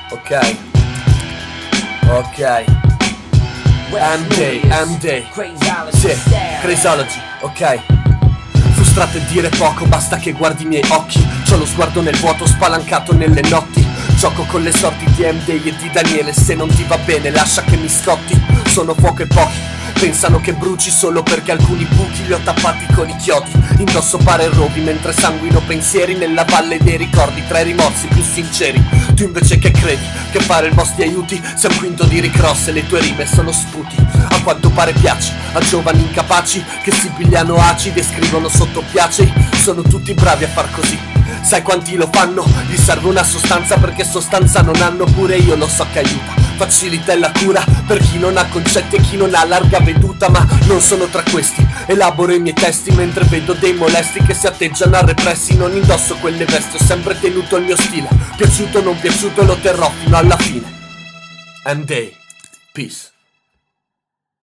Ok. Ok. M-Day. Sì, Crazyology, ok. Frustrato e dire poco, basta che guardi i miei occhi. C'ho lo sguardo nel vuoto, spalancato nelle notti. Gioco con le sorti di M-Day e di Daniele. Se non ti va bene lascia che mi scotti. Sono fuoco e pochi pensano che bruci solo perché alcuni buchi li ho tappati con i chiodi. Indosso pare rovi mentre sanguino pensieri nella valle dei ricordi, tra i rimorsi più sinceri. Tu invece che credi che fare il boss ti aiuti? Sei un quinto di ricross e le tue rime sono sputi. A quanto pare piaci a giovani incapaci che si pigliano acidi e scrivono sotto piace. Sono tutti bravi a far così. Sai quanti lo fanno? Gli serve una sostanza perché sostanza non hanno, pure io lo so che aiuta. Facilita la cura per chi non ha concetti e chi non ha larga veduta, ma non sono tra questi. Elaboro i miei testi mentre vedo dei molesti che si atteggiano a repressi. Non indosso quelle vesti, ho sempre tenuto il mio stile. Piaciuto o non piaciuto lo terrò fino alla fine. M-Day, peace.